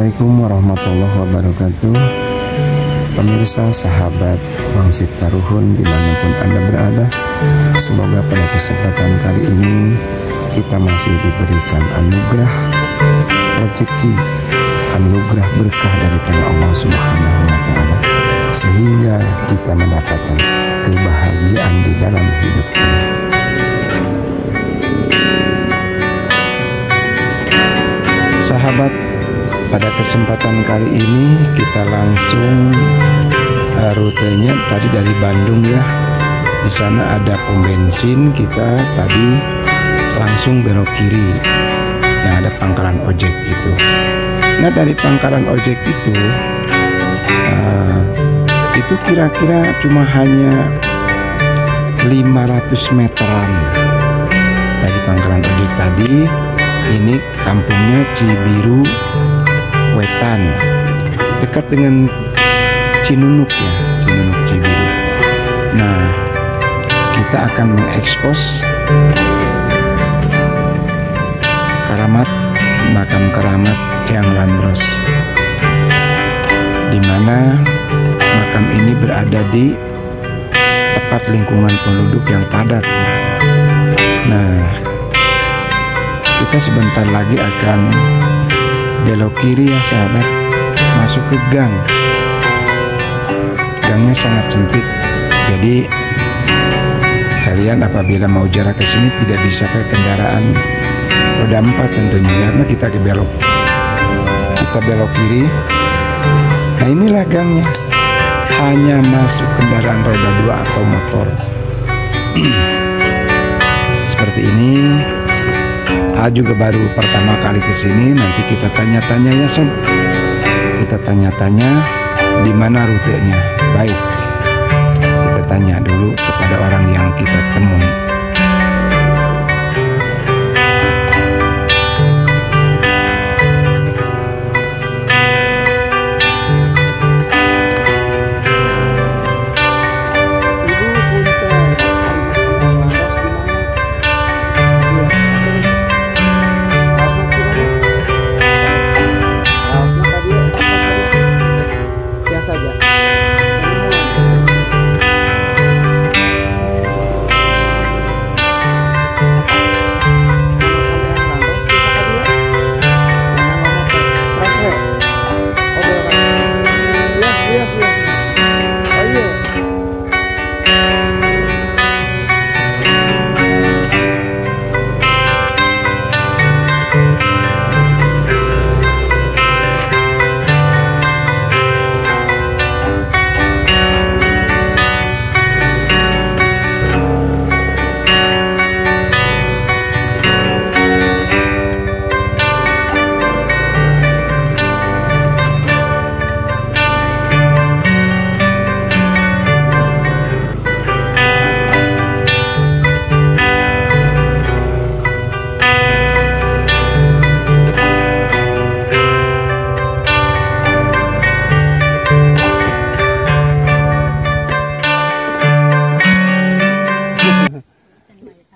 Assalamualaikum warahmatullahi wabarakatuh. Pemirsa, sahabat Wangsit Taruhun dimanapun Anda berada, semoga pada kesempatan kali ini kita masih diberikan anugerah rezeki, anugerah berkah daripada Allah Subhanahu wa Ta'ala, sehingga kita mendapatkan kebahagiaan di dalam hidup ini. Sahabat, pada kesempatan kali ini kita langsung rutenya tadi dari Bandung ya. Di sana ada pom bensin, kita tadi langsung belok kiri yang ada pangkalan ojek itu. Nah, dari pangkalan ojek itu kira-kira cuma hanya 500 meteran dari pangkalan ojek tadi. Ini kampungnya Cibiru Wetan, dekat dengan Cinunuk ya, Cinunuk Cibiru. Nah, kita akan mengekspos makam keramat Eyang Landros, di mana makam ini berada di tepat lingkungan penduduk yang padat. Nah, kita sebentar lagi akan belok kiri ya sahabat, masuk ke gang. Gangnya sangat sempit, jadi kalian apabila mau jarak ke sini tidak bisa ke kendaraan roda 4 tentunya, karena kita belok kiri. Nah, inilah gangnya, hanya masuk kendaraan roda 2 atau motor. Seperti ini. A juga baru pertama kali ke sini, nanti kita tanya-tanya ya sob. Kita tanya-tanya di mana rutenya. Baik, kita tanya dulu kepada orang yang kita temui.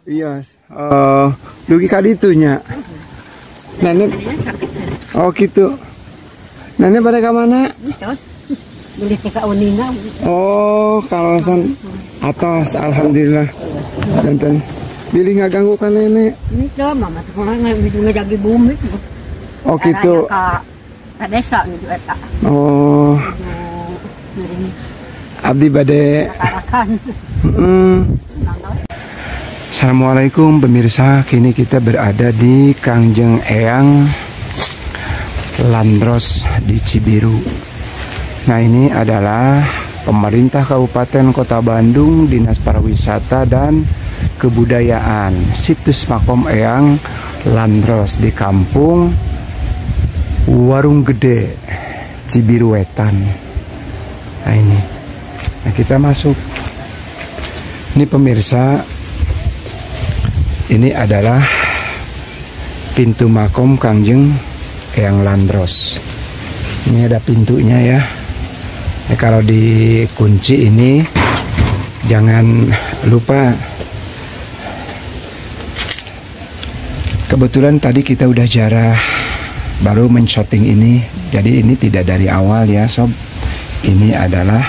Iya, dugi kali itunya. Nenek, oh gitu. Nenek pada ke mana? Beli TK Unina. Oh, kawasan atas, alhamdulillah. Jantan, bilih nggak ganggu kan nenek? Itu mama tuh ngejagi bumi. Oh gitu. Ke desa gitu eta. Oh. Abdi bade. Assalamualaikum pemirsa, kini kita berada di Kangjeng Eyang Landros di Cibiru. Nah, ini adalah pemerintah Kabupaten Kota Bandung, Dinas Pariwisata dan Kebudayaan, situs makom Eyang Landros di kampung Warung Gede, Cibiru Wetan. Nah, ini. Nah, kita masuk. Ini pemirsa, ini adalah pintu makom Kangjeng Eyang Landros. Ini ada pintunya ya. Kalau dikunci ini jangan lupa. Kebetulan tadi kita udah jarah baru men-shooting ini. Jadi ini tidak dari awal ya sob. Ini adalah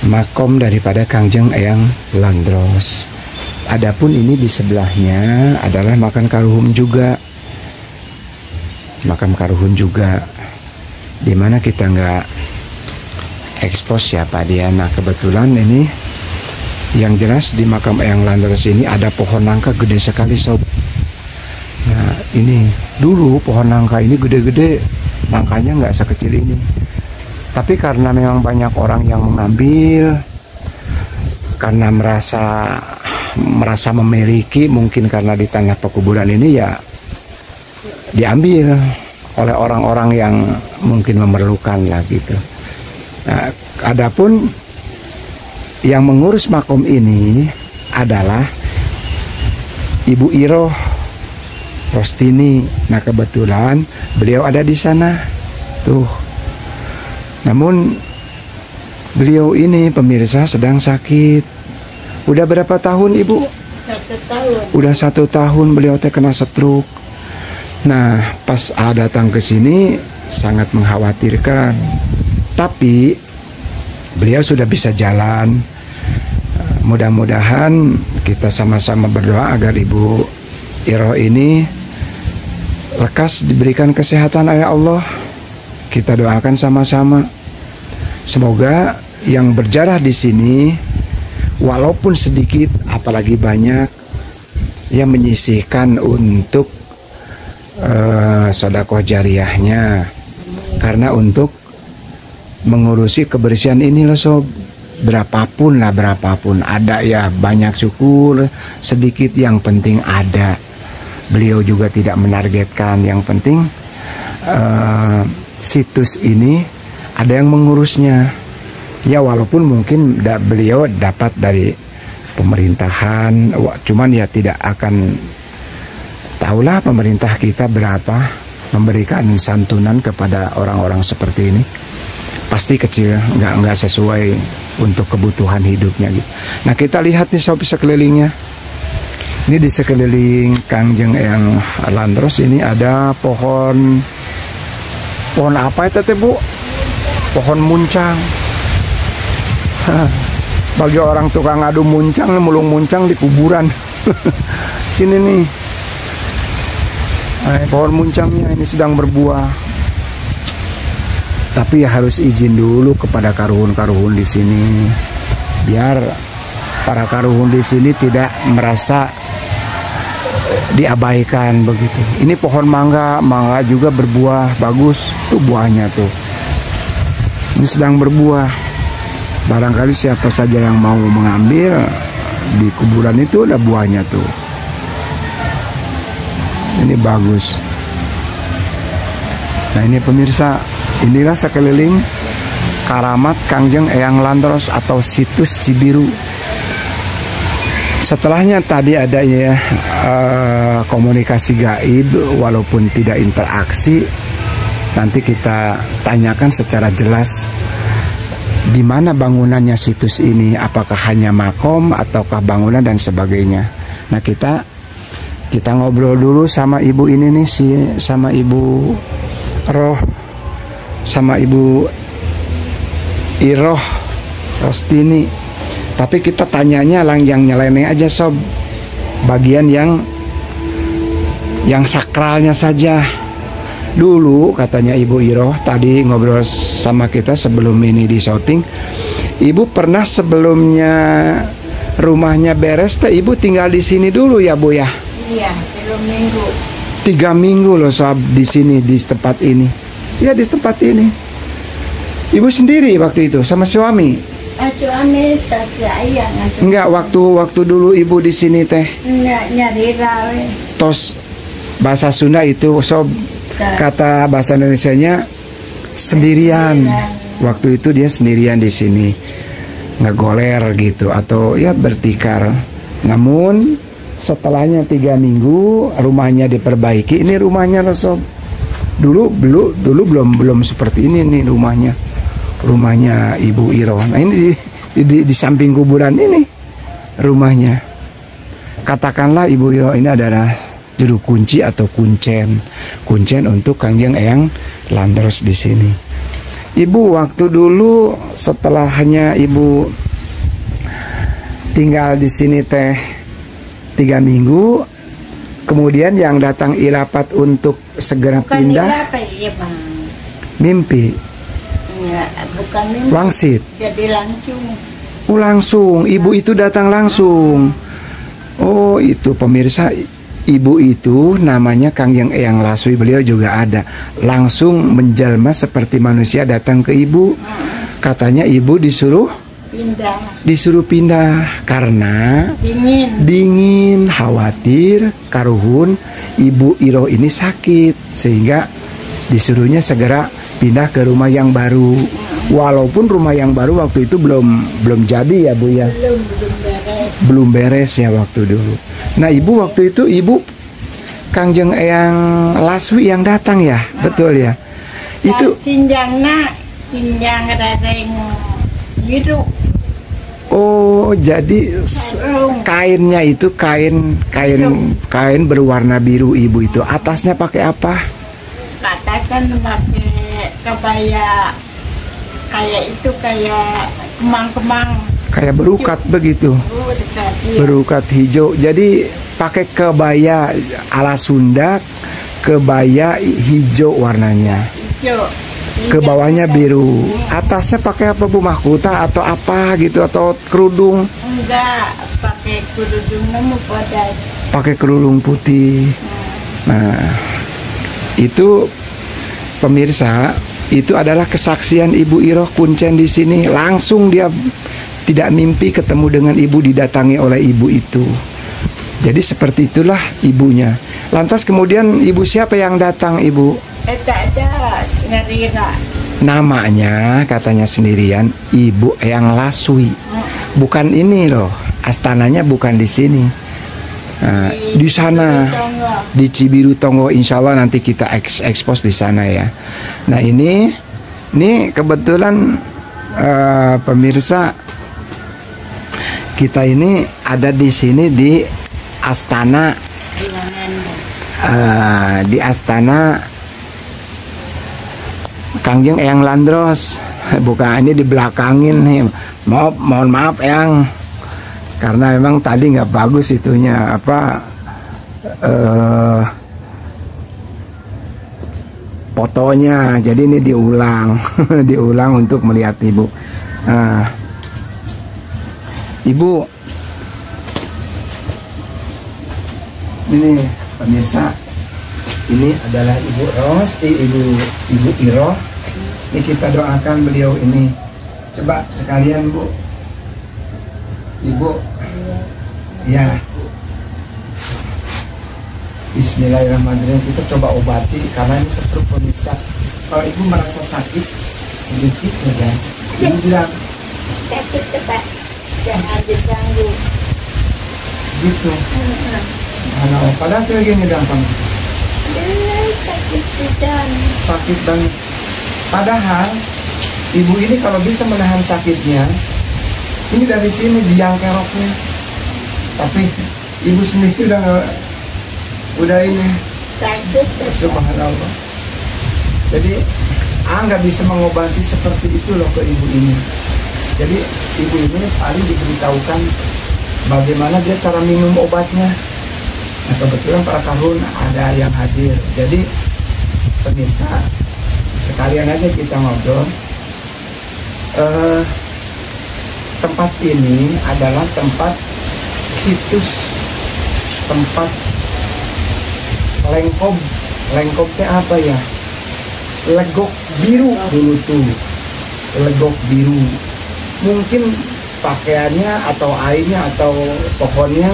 makom daripada Kangjeng Eyang Landros. Adapun ini di sebelahnya adalah makam karuhun juga. Makam karuhun juga. Dimana kita nggak ekspos siapa dia. Nah kebetulan ini yang jelas di makam Eyang Landros ini ada pohon nangka gede sekali sob. Nah ini dulu pohon nangka ini gede-gede, nangkanya nggak sekecil ini. Tapi karena memang banyak orang yang mengambil, karena merasa memiliki, mungkin karena di tanah pekuburan ini ya diambil oleh orang-orang yang mungkin memerlukan lah gitu. Nah, adapun yang mengurus makom ini adalah Ibu Iroh Rostini. Nah kebetulan beliau ada di sana tuh. Namun beliau ini pemirsa sedang sakit. Udah berapa tahun Ibu? 1 tahun. Udah 1 tahun beliau teh kena stroke. Nah pas datang ke sini sangat mengkhawatirkan. Tapi beliau sudah bisa jalan. Mudah-mudahan kita sama-sama berdoa agar Ibu Iroh ini lekas diberikan kesehatan oleh Allah. Kita doakan sama-sama. Semoga yang berjarah di sini walaupun sedikit apalagi banyak yang menyisihkan untuk sedekah jariyahnya. Karena untuk mengurusi kebersihan ini loh sob. Berapapun ada ya, banyak syukur, sedikit yang penting ada. Beliau juga tidak menargetkan, yang penting situs ini ada yang mengurusnya. Ya walaupun mungkin beliau dapat dari pemerintahan, cuman ya tidak akan tahulah pemerintah kita berapa memberikan santunan kepada orang-orang seperti ini. Pasti kecil, nggak sesuai untuk kebutuhan hidupnya gitu. Nah kita lihat nih sob sekelilingnya. Ini di sekeliling Kangjeng Eyang Landros ini ada pohon apa itu teh Bu? Pohon muncang. Bagi orang tukang adu muncang, mulung muncang di kuburan. Sini nih. Pohon muncangnya ini sedang berbuah. Tapi ya harus izin dulu kepada karuhun-karuhun di sini. Biar para karuhun di sini tidak merasa diabaikan begitu. Ini pohon mangga juga berbuah bagus. Tuh buahnya tuh. Ini sedang berbuah. Barangkali siapa saja yang mau mengambil di kuburan itu ada buahnya tuh. Ini bagus. Nah ini pemirsa, inilah sekeliling karamat Kangjeng Eyang Landros atau situs Cibiru. Setelahnya tadi ada ya komunikasi gaib, walaupun tidak interaksi. Nanti kita tanyakan secara jelas di mana bangunannya situs ini, apakah hanya makom ataukah bangunan dan sebagainya. Nah kita ngobrol dulu sama ibu ini nih, sama Ibu Roh, sama Ibu Iroh Rostini. Tapi kita tanyanya yang nyeleneh aja sob, bagian yang sakralnya saja. Dulu katanya Ibu Iroh tadi ngobrol sama kita sebelum ini di syuting, Ibu pernah sebelumnya rumahnya beres teh Ibu tinggal di sini dulu ya Bu ya? Iya, 3 minggu. 3 minggu loh sob di sini, di tempat ini. Ya di tempat ini. Ibu sendiri waktu itu sama suami? Suami saya. Enggak, waktu dulu Ibu di sini teh. Nyari rawe. Tos bahasa Sunda itu sob, kata bahasa Indonesianya sendirian. Waktu itu dia sendirian di sini, ngegoler gitu atau ya bertikar. Namun setelahnya 3 minggu rumahnya diperbaiki. Ini rumahnya loh sob. Dulu belum seperti ini nih rumahnya Ibu Iroh. Nah ini di samping kuburan ini rumahnya. Katakanlah Ibu Iroh ini adalah juru kunci atau kuncen. Kuncen untuk Kangjeng Eyang Landros di sini. Ibu waktu dulu setelahnya ibu tinggal di sini teh 3 minggu, kemudian yang datang Ilapat untuk segera Bukan pindah apa ya bang? mimpi Enggak, bukan mimpi. wangsit. Jadi langsung. Langsung ibu itu datang langsung. Oh itu pemirsa, ibu itu namanya Kangjeng Eyang Laswi, beliau juga ada langsung menjelma seperti manusia datang ke ibu. Katanya ibu disuruh pindah karena dingin, khawatir karuhun ibu Iroh ini sakit, sehingga disuruhnya segera pindah ke rumah yang baru. Walaupun rumah yang baru waktu itu belum jadi ya Bu ya. Belum beres ya waktu dulu. Nah ibu waktu itu ibu Kangjeng Eyang Laswi yang datang ya, betul ya? Itu cinjang radeng biru. Oh jadi kainnya itu kain berwarna biru ibu itu. Atasnya pakai apa? Atasan pakai kebaya kayak kemang-kemang. Kayak berukat begitu. Berukat hijau. Jadi pakai kebaya ala Sunda, kebaya hijau warnanya. Ke bawahnya biru. Atasnya pakai apa Bu? Mahkota atau apa gitu, atau kerudung? Enggak, pakai kerudung podas. Pakai kerudung putih. Nah, itu pemirsa, itu adalah kesaksian Ibu Iroh Kuncen di sini. Langsung dia tidak mimpi ketemu dengan ibu, didatangi oleh ibu itu. Jadi seperti itulah ibunya. Lantas kemudian ibu siapa yang datang ibu? Tak ada, Ngerira. Namanya katanya sendirian Ibu Eyang Laswi. Bukan ini loh, astananya bukan di sini. Nah, di sana di Cibiru Tonggo, insya Allah nanti kita ekspos di sana ya. Nah ini kebetulan pemirsa, kita ini ada di sini di Astana, di Astana Kangjeng Eyang Landros. Bukan, ini di belakangin nih. Mohon maaf Eyang, karena memang tadi nggak bagus itunya apa fotonya. Jadi ini diulang diulang untuk melihat ibu. Nah, ibu ini pemirsa, ini adalah Ibu Ros, Ibu Iroh. Ini kita doakan beliau ini. Coba sekalian Bu, Ibu, ya. Bismillahirrahmanirrahim. Kita coba obati karena ini stroke pemirsa. Kalau Ibu merasa sakit sedikit saja, Ibu bilang sakit cepat, jangan diganggu. Gitu. Padahal kayak gini gampang. Sakit banget. Padahal ibu ini kalau bisa menahan sakitnya, ini dari sini di jangkeroknya. Tapi ibu sendiri udah ini sakit. Subhanallah. Jadi nggak bisa mengobati seperti itu loh ke ibu ini. Jadi ibu ini paling diberitahukan bagaimana dia cara minum obatnya. Nah, kebetulan para kahun ada yang hadir. Jadi pemirsa, sekalian aja kita ngobrol. Tempat ini adalah tempat situs, tempat lengkob. Lengkobnya apa ya? Legok biru dulu tuh. Legok biru. Mungkin pakaiannya atau airnya atau pohonnya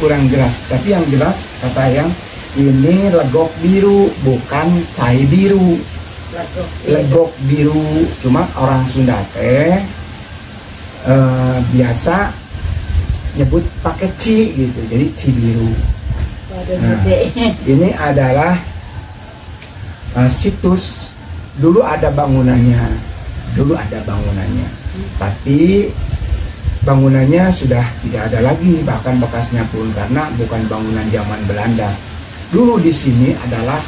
kurang jelas, tapi yang jelas kata yang ini legok biru, bukan cai biru. Legok biru, cuma orang Sunda teh biasa nyebut pakai ci gitu, jadi Cibiru. Nah, ini adalah situs. Dulu ada bangunannya, tapi bangunannya sudah tidak ada lagi, bahkan bekasnya pun, karena bukan bangunan zaman Belanda. Dulu di sini adalah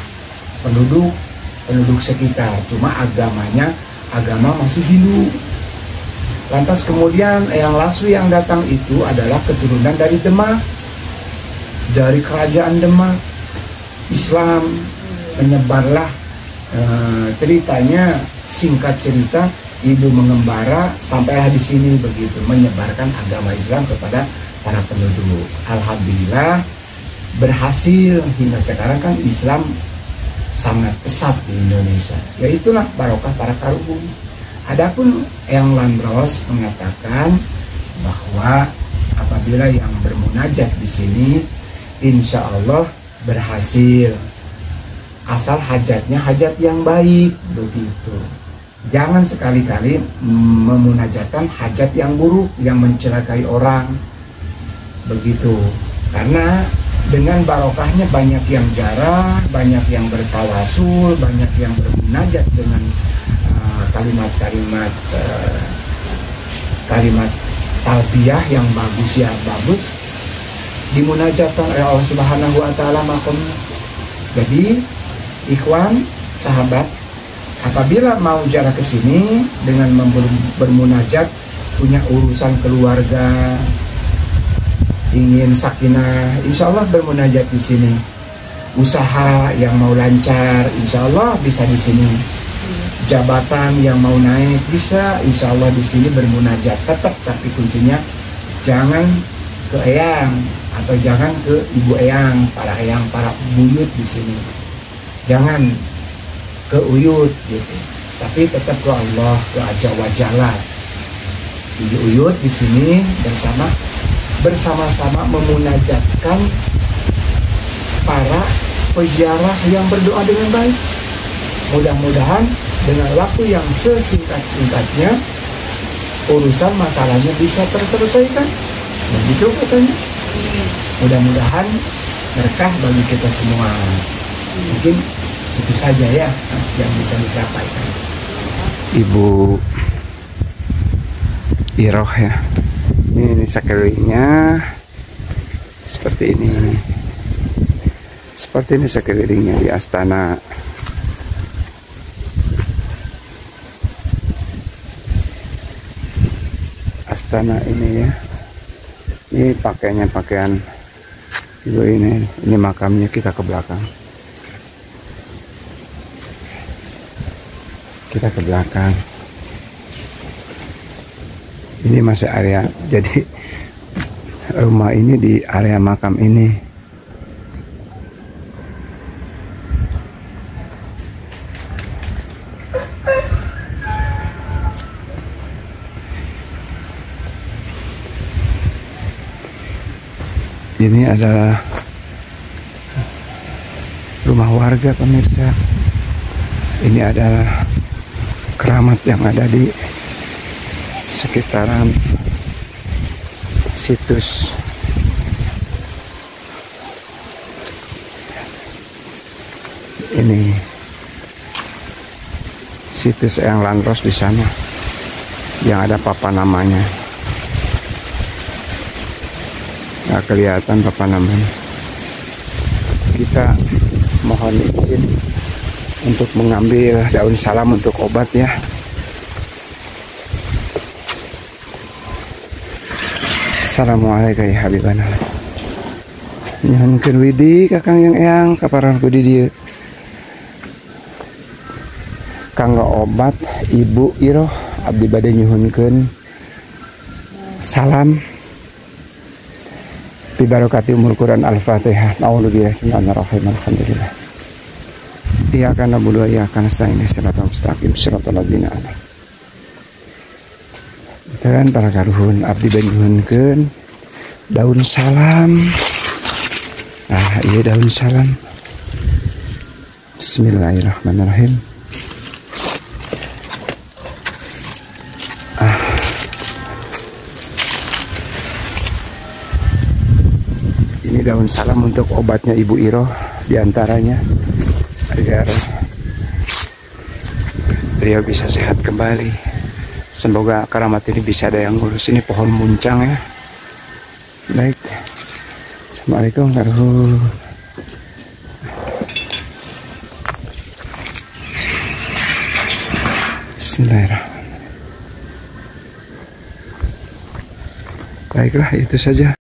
penduduk sekitar, cuma agamanya agama masih Hindu. Lantas kemudian Eyang Laswi yang datang itu adalah keturunan dari Demak, dari kerajaan Demak. Islam menyebarlah, ceritanya singkat cerita, ibu mengembara sampailah di sini begitu, menyebarkan agama Islam kepada para penduduk. Alhamdulillah berhasil, hingga sekarang kan Islam sangat pesat di Indonesia. Ya itulah barokah para karuhun. Adapun Eyang Landros mengatakan bahwa apabila yang bermunajat di sini, insya Allah berhasil, asal hajatnya hajat yang baik begitu. Jangan sekali-kali memunajatkan hajat yang buruk, yang mencelakai orang begitu. Karena dengan barokahnya banyak yang jarah, banyak yang bertawasul, banyak yang bermunajat dengan kalimat talbiyah yang bagus, ya bagus, dimunajatkan oleh Allah Subhanahu wa taala makomnya. Jadi ikhwan, sahabat, apabila mau jarak ke sini dengan bermunajat, punya urusan keluarga, ingin sakinah, insya Allah bermunajat di sini. Usaha yang mau lancar, insya Allah bisa di sini. Jabatan yang mau naik bisa, insya Allah di sini bermunajat tetap, tapi kuncinya jangan ke eyang atau jangan ke ibu eyang, para eyang, para buyut di sini. Jangan ke uyut gitu, tapi tetap ke Allah, ke Azza wa Jalla. Ibu uyut di sini bersama-sama memunajatkan para peziarah yang berdoa dengan baik. Mudah-mudahan dengan waktu yang sesingkat-singkatnya urusan masalahnya bisa terselesaikan. Begitu katanya. Mudah-mudahan berkah bagi kita semua. Mungkin itu saja ya yang bisa disampaikan. Ibu Iroh ya. Ini sekelilingnya seperti ini. Seperti ini sekelilingnya di Astana. Astana ini ya. Ini pakaian ibu ini makamnya, kita ke belakang. Kita ke belakang. Ini masih area, jadi rumah ini di area makam ini. Ini adalah rumah warga pemirsa. Ini adalah keramat yang ada di sekitaran situs ini, situs Eyang Landros di sana yang ada papa namanya. Nggak kelihatan apa namanya. Kita mohon izin untuk mengambil daun salam untuk obat ya. Assalamualaikum ya habibana. Nyuhunkeun widi kakang yang eyang kaparan kudi dieu. Kanggo obat Ibu Iroh abdi bade nyuhunkeun salam. Bibarokati umul Quran Al-Fatihah. A'udzubillahi alhamdulillah. Iyyaka na'budu wa iyyaka nasta'in ihdinas mustaqim shiratal ladzina an'amta. Dan para karuhun abdi nyuhunkeun daun salam. Ah, iya daun salam. Bismillahirrahmanirrahim. Ini daun salam untuk obatnya Ibu Iroh, diantaranya agar beliau bisa sehat kembali. Semoga keramat ini bisa ada yang ngurus. Ini pohon muncang ya. Baik. Assalamualaikum warahmatullahi wabarakatuh. Bismillahirrahmanirrahim. Baiklah, itu saja